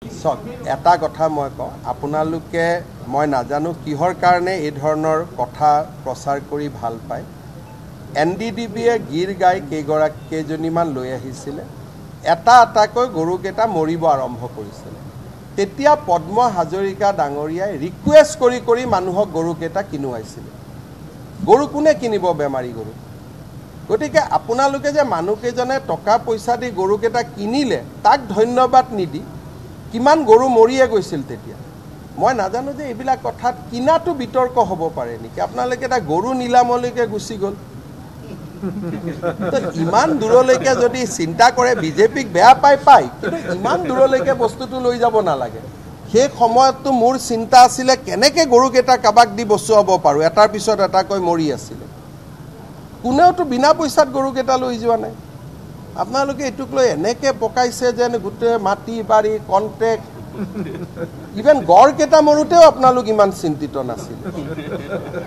চক এটা কথা মই কওঁ আপোনালোকে মই নাজানো কিহৰ কাৰণে এই ধৰণৰ কথা প্ৰচাৰ কৰি ভাল পায় NDDBয়ে গীৰ গাই কেইজনীমান লৈ আহিছিলে এটা এটাকৈ গৰুকেইটা মৰিব আৰম্ভ কৰিছিলে তেতিয়া পদ্ম হাজৰিকা ডাঙৰীয়াই ৰিকুৱেষ্ট কৰি কৰি মানুহক গৰুকেইটা কিনুৱাইছিলে গৰু কোনে কিনিব বেমাৰী গৰু গতিকে আপোনালোকে যে মানুহকেইজনে টকা পইচা দি গৰুকেইটা কিনিলে তাক ধন্যবাদ নিদি কিমান গৰু মৰিয়ে গৈছিল তেতিয়া মই নাজানো যে এইবিলাক কথাত কিনাটো বিতৰ্ক হ'ব পাৰে নেকি আপোনালোকে এটা গৰু নিলামলৈকে গুচি গ'ল তো ইমান দূৰলৈকে যদি চিন্তা কৰে বিজেপিক বেয়া পাই কিন্তু ইমান দূৰলৈকে বস্তুটো লৈ যাব নালাগে সেই সময়ততো মোৰ চিন্তা আছিলে কেনেকৈ গৰুকেইটা কাবাক দি বচুৱাব পাৰোঁ এটাৰ পিছত এটাকৈ মৰি আছিলে কোনেওতো বিনা পইচাত গৰুকেইটা লৈ যোৱা নাই আপোনালোকে এইটোক লৈ এনেকৈ পকাইছে যেন গোটেই মাটি বাৰী কণ্টেক্ট ইভেন গড়কেইটা মৰোতেও আপোনালোক ইমান চিন্তিত নাছিল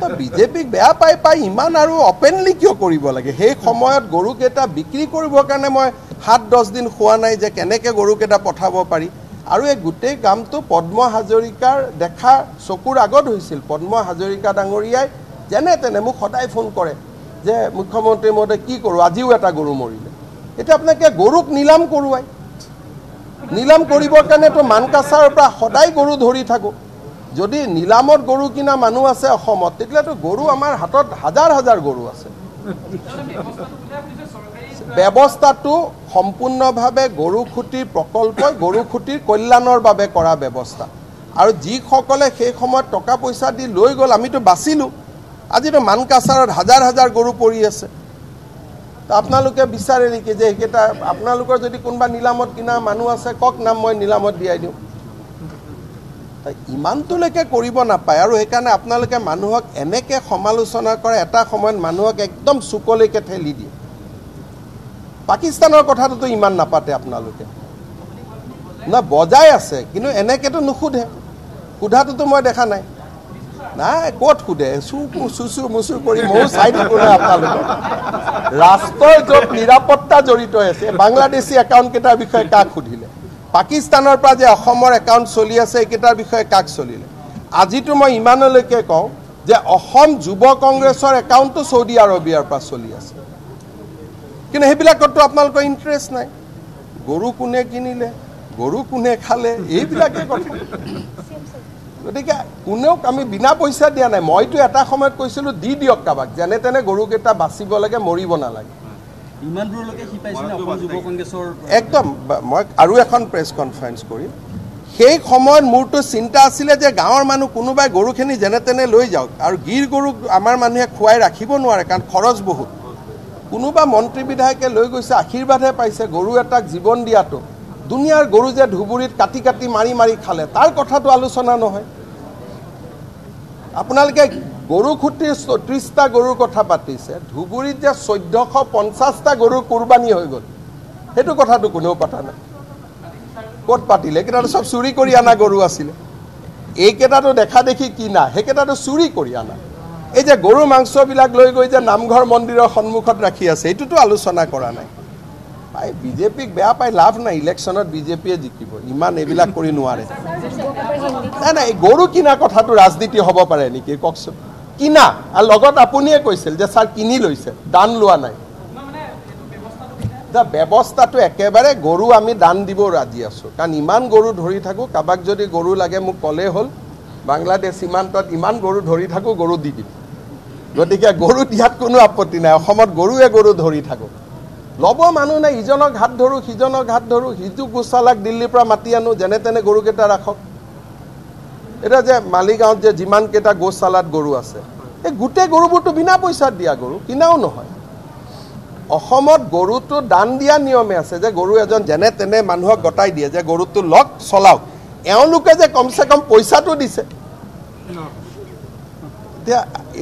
তো বিজেপিক বেয়া পাই ইমান আৰু অপেনলি কিয় কৰিব লাগে সেই সময়ত গৰুকেইটা বিক্ৰী কৰিবৰ কাৰণে মই 7-10 দিন খোৱা নাই যে কেনেকৈ গৰুকেইটা পঠাব পাৰি আৰু এই গোটেই কামটো পদ্ম হাজৰিকাৰ দেখা চকুৰ আগত হৈছিল পদ্ম হাজৰিকা ডাঙৰীয়াই যেনে তেনে মোক সদায় ফোন কৰে যে মুখ্যমন্ত্ৰী মহোদয় কি কৰোঁ আজিও এটা গৰু মৰিলে এতিয়া আপোনালোকে গৰুক নিলাম কৰোৱাই নিলাম কৰিবৰ কাৰণেতো মানকাছাৰৰ পৰা সদায় গৰু ধৰি থাকোঁ যদি নিলামত গৰু কিনা মানুহ আছে অসমত তেতিয়াতো গৰু আমাৰ হাতত হাজাৰ হাজাৰ গৰু আছে ব্যৱস্থাটো সম্পূৰ্ণভাৱে গৰু খুঁটিৰ প্ৰকল্প গৰু খুঁটিৰ কল্যাণৰ বাবে কৰা ব্যৱস্থা আৰু যিসকলে সেই সময়ত টকা পইচা দি লৈ গ'ল আমিতো বাচিলোঁ আজিতো মানকাছাৰত হাজাৰ হাজাৰ গৰু পৰি আছে আপোনালোকে বিচাৰে নেকি যে এইকেইটা আপোনালোকৰ যদি কোনোবা নিলামত কিনা মানুহ আছে কওক নাম মই নিলামত দিয়াই দিওঁ ইমানটোলৈকে কৰিব নাপায় আৰু সেইকাৰণে আপোনালোকে মানুহক এনেকৈ সমালোচনা কৰে এটা সময়ত মানুহক একদম চুকলৈকে ঠেলি দিয়ে পাকিস্তানৰ কথাটোতো ইমান নাপাতে আপোনালোকে না বজাই আছে কিন্তু এনেকৈতো নুসুধে সোধাটোতো মই দেখা নাই নাই ক'ত সোধে চুচু মুচু কৰি ময়ো চাই থাকোঁ নাই আপোনালোকক ৰাষ্ট্ৰৰ য'ত নিৰাপত্তা জড়িত আছে বাংলাদেশী একাউণ্টকেইটাৰ বিষয়ে কাক সুধিলে পাকিস্তানৰ পৰা যে অসমৰ একাউণ্ট চলি আছে এইকেইটাৰ বিষয়ে কাক চলিলে আজিতো মই ইমানলৈকে কওঁ যে অসম যুৱ কংগ্ৰেছৰ একাউণ্টটো চৌদি আৰবিয়াৰ পৰা চলি আছে কিন্তু সেইবিলাকততো আপোনালোকৰ ইণ্টাৰেষ্ট নাই গৰু কোনে কিনিলে গৰু কোনে খালে এইবিলাকে কথা গতিকে কোনেও আমি বিনা পইচা দিয়া নাই মইতো এটা সময়ত কৈছিলোঁ দি দিয়ক কাবাক যেনে তেনে গৰুকেইটা বাচিব লাগে মৰিব নালাগে ইমান দূৰলৈকে শিপাইছিলে অসম যুৱ কংগ্ৰেছৰ একদম মই আৰু এখন প্ৰেছ কনফাৰেঞ্চ কৰিম সেই সময়ত মোৰতো চিন্তা আছিলে যে গাঁৱৰ মানুহ কোনোবাই গৰুখিনি যেনে তেনে লৈ যাওক আৰু গীৰ গৰুক আমাৰ মানুহে খুৱাই ৰাখিব নোৱাৰে কাৰণ খৰচ বহুত কোনোবা মন্ত্ৰী বিধায়কে লৈ গৈছে আশীৰ্বাদহে পাইছে গৰু এটাক জীৱন দিয়াটো দুনিয়াৰ গৰু যে ধুবুৰীত কাটি কাটি মাৰি মাৰি খালে তাৰ কথাটো আলোচনা নহয় আপোনালোকে গৰু খুঁটিৰ 34টা গৰুৰ কথা পাতিছে ধুবুৰীত যে 1450টা গৰু কুৰবানী হৈ গ'ল সেইটো কথাটো কোনেও পতা নাই ক'ত পাতিলে এইকেইটাতো চব চুৰি কৰি অনা গৰু আছিলে এইকেইটাতো দেখা দেখি কিনা সেইকেইটাতো চুৰি কৰি অনা এই যে গৰু মাংসবিলাক লৈ গৈ যে নামঘৰ মন্দিৰৰ সন্মুখত ৰাখি আছে এইটোতো আলোচনা কৰা নাই বিজেপিক বেয়া পাই লাভ নাই ইলেকশ্যনত বিজেপিয়ে জিকিব ইমান এইবিলাক কৰি নোৱাৰে নাই নাই গৰু কিনা কথাটো ৰাজনীতি হ'ব পাৰে নেকি কওকচোন কিনা আৰু লগত আপুনিয়ে কৈছিল যে ছাৰ কিনি লৈছে দান লোৱা নাই ব্যৱস্থাটো একেবাৰে গৰু আমি দান দিব ৰাজি আছোঁ কাৰণ ইমান গৰু ধৰি থাকোঁ কাৰোবাক যদি গৰু লাগে মোক ক'লেই হ'ল বাংলাদেশ সীমান্তত ইমান গৰু ধৰি থাকোঁ গৰু দি দিম গতিকে গৰু দিয়াত কোনো আপত্তি নাই অসমত গৰুৱে গৰু ধৰি থাকোঁ ল'ব মানুহ নাই ইজনক হাত ধৰোঁ সিজনক হাত ধৰোঁ সিটো গোচালাক দিল্লীৰ পৰা মাতি আনো যেনে তেনে গৰুকেইটা ৰাখক এতিয়া যে মালিগাঁৱত যে যিমানকেইটা গোচালাত গৰু আছে এই গোটেই গৰুবোৰতো বিনা পইচাত দিয়া গৰু কিনাও নহয় অসমত গৰুটো দান দিয়া নিয়মে আছে যে গৰু এজন যেনে তেনে মানুহক গতাই দিয়ে যে গৰুটো লওক চলাওক এওঁলোকে যে কমচে কম পইচাটো দিছে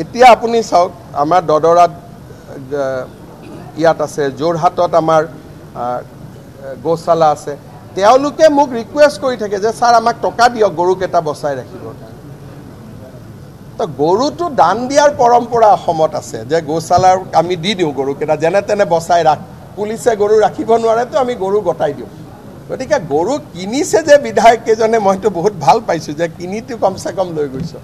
এতিয়া আপুনি চাওক আমাৰ দদৰাত ইয়াত আছে যোৰহাটত আমাৰ গৌশালা আছে তেওঁলোকে মোক ৰিকুৱেষ্ট কৰি থাকে যে ছাৰ আমাক টকা দিয়ক গৰুকেইটা বচাই ৰাখিবৰ কাৰণে তো গৰুটো দান দিয়াৰ পৰম্পৰা অসমত আছে যে গৌশালাৰ আমি দি দিওঁ গৰুকেইটা যেনে তেনে বচাই ৰাখ পুলিচে গৰু ৰাখিব নোৱাৰেতো আমি গৰু গতাই দিওঁ গতিকে গৰু কিনিছে যে বিধায়ক কেইজনে মইতো বহুত ভাল পাইছোঁ যে কিনিটো কমচে কম লৈ গৈছোঁ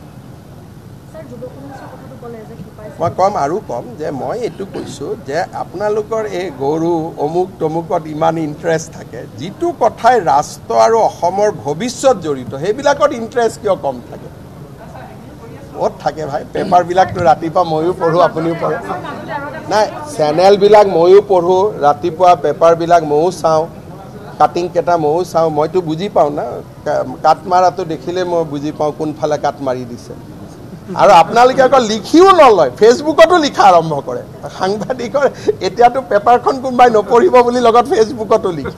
মই কম আৰু কম যে মই এইটো কৈছোঁ যে আপোনালোকৰ এই গৰু অমুক তমুকত ইমান ইণ্টাৰেষ্ট থাকে যিটো কথাই ৰাষ্ট্ৰ আৰু অসমৰ ভৱিষ্যত জড়িত সেইবিলাকত ইণ্টাৰেষ্ট কিয় কম থাকে ক'ত থাকে ভাই পেপাৰবিলাকতো ৰাতিপুৱা ময়ো পঢ়োঁ আপুনিও পঢ়ে নাই চেনেলবিলাক ময়ো পঢ়োঁ ৰাতিপুৱা পেপাৰবিলাক ময়ো চাওঁ কাটিং কেইটা ময়ো চাওঁ মইতো বুজি পাওঁ না কাট মাৰাটো দেখিলে মই বুজি পাওঁ কোনফালে কাট মাৰি দিছে আৰু আপোনালোকে আকৌ লিখিও নলয় ফেচবুকতো লিখা আৰম্ভ কৰে সাংবাদিকৰ এতিয়াতো পেপাৰখন কোনোবাই নপঢ়িব বুলি লগত ফেচবুকতো লিখে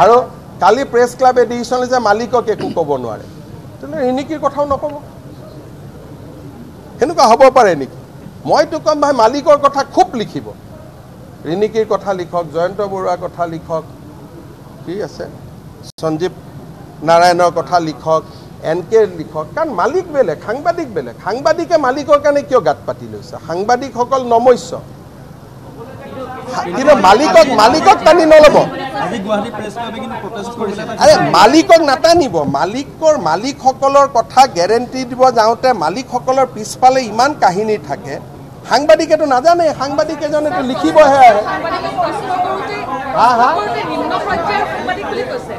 আৰু কালি প্ৰেছ ক্লাব এডিশ্যন যে মালিকক একো ক'ব নোৱাৰে তেনে ৰিণিকীৰ কথাও নক'ব সেনেকুৱা হ'ব পাৰে নেকি মইতো ক'ম ভাই মালিকৰ কথা খুব লিখিব ৰিণিকীৰ কথা লিখক জয়ন্ত বৰুৱাৰ কথা লিখক ঠিক আছে সঞ্জীৱ নাৰায়ণৰ কথা লিখক এনকে লিখক কাৰণ মালিক বেলেগ সাংবাদিক বেলেগ সাংবাদিকে মালিকৰ কাৰণে কিয় গাত পাতি লৈছে সাংবাদিকসকল নমস্য কিন্তু মালিকক টানি নল'ব আৰে মালিকক নাটানিব মালিকসকলৰ কথা গেৰেণ্টি দিব যাওঁতে মালিকসকলৰ পিছফালে ইমান কাহিনী থাকে সাংবাদিকেতো নাজানে সাংবাদিক এজনেতো লিখিবহে আহে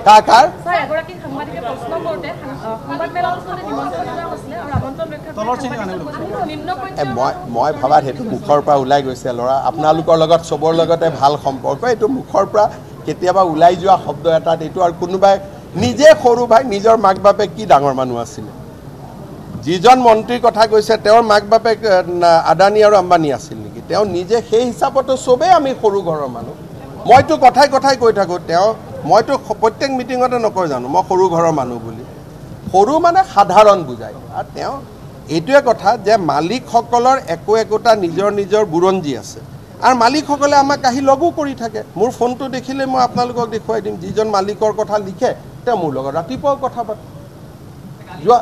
কাৰ মই ভাবাত সেইটো মুখৰ পৰা ওলাই গৈছে ল'ৰা আপোনালোকৰ লগত চবৰ লগতে ভাল সম্পৰ্ক এইটো মুখৰ পৰা কেতিয়াবা ওলাই যোৱা শব্দ এটাত এইটো আৰু কোনোবাই নিজে সৰু ভাই নিজৰ মাক বাপেক কি ডাঙৰ মানুহ আছিলে যিজন মন্ত্ৰীৰ কথা কৈছে তেওঁৰ মাক বাপেক আদানী আৰু আম্বানী আছিল নেকি তেওঁ নিজে সেই হিচাপতো চবেই আমি সৰু ঘৰৰ মানুহ মইতো কথাই কৈ থাকোঁ মইতো প্ৰত্যেক মিটিঙতে নকওঁ জানো মই সৰু ঘৰৰ মানুহ বুলি সৰু মানে সাধাৰণ বুজায় আৰু তেওঁ এইটোৱে কথা যে মালিকসকলৰ একোটা নিজৰ বুৰঞ্জী আছে আৰু মালিকসকলে আমাক আহি লগো কৰি থাকে মোৰ ফোনটো দেখিলে মই আপোনালোকক দেখুৱাই দিম যিজন মালিকৰ কথা লিখে তেওঁ মোৰ লগত ৰাতিপুৱাও কথা পাতে যোৱা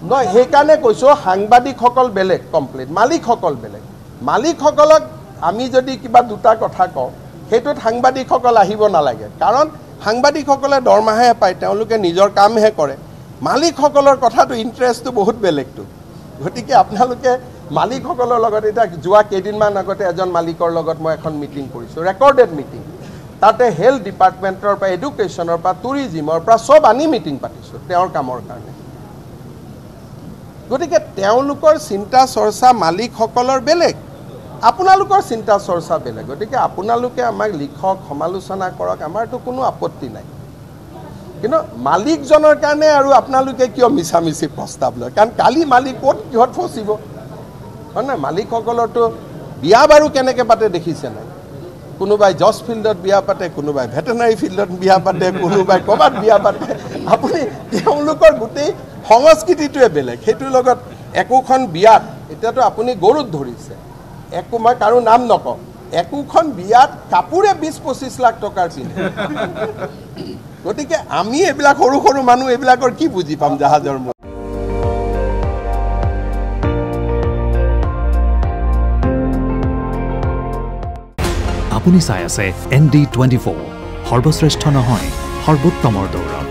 নহয় সেইকাৰণে কৈছোঁ সাংবাদিকসকল বেলেগ কমপ্লিট মালিকসকল বেলেগ মালিকসকলক আমি যদি কিবা দুটা কথা কওঁ সেইটোত সাংবাদিকসকল আহিব নালাগে কাৰণ সাংবাদিকসকলে দৰমহাহে পায় তেওঁলোকে নিজৰ কামহে কৰে মালিকসকলৰ কথাটো ইণ্টাৰেষ্টটো বহুত বেলেগটো গতিকে আপোনালোকে মালিকসকলৰ লগত এতিয়া যোৱা কেইদিনমান আগতে এজন মালিকৰ লগত মই এখন মিটিং কৰিছোঁ ৰেকৰ্ডেড মিটিং তাতে হেল্থ ডিপাৰ্টমেণ্টৰ পৰা এডুকেশ্যনৰ পৰা টুৰিজিমৰ পৰা চব আনি মিটিং পাতিছোঁ তেওঁৰ কামৰ কাৰণে গতিকে তেওঁলোকৰ চিন্তা চৰ্চা মালিকসকলৰ বেলেগ আপোনালোকৰ চিন্তা চৰ্চা বেলেগ গতিকে আপোনালোকে আমাক লিখক সমালোচনা কৰক আমাৰতো কোনো আপত্তি নাই কিন্তু মালিকজনৰ কাৰণে আৰু আপোনালোকে কিয় মিছামিছি প্ৰস্তাৱ লয় কাৰণ কালি মালিক ক'ত কিহত ফচিব হয় নাই মালিকসকলৰতো বিয়া বাৰু কেনেকৈ পাতে দেখিছে নাই কোনোবাই জজ ফিল্ডত বিয়া পাতে কোনোবাই ভেটেনাৰী ফিল্ডত বিয়া পাতে কোনোবাই ক'ৰবাত বিয়া পাতে আপুনি তেওঁলোকৰ গোটেই সংস্কৃতিটোৱে বেলেগ সেইটোৰ লগত একোখন বিয়াত এতিয়াতো আপুনি গৰুত ধৰিছে মই কাৰো নাম নকওঁ একোখন বিয়াত কাপোৰে 20-25 লাখ টকাৰ পিন্ধে গতিকে আমি এইবিলাক সৰু মানুহ এইবিলাকৰ কি বুজি পাম জাহাজৰ আপুনি চাই আছে ND24 সৰ্বশ্ৰেষ্ঠ নহয় সৰ্বোত্তমৰ দৌৰ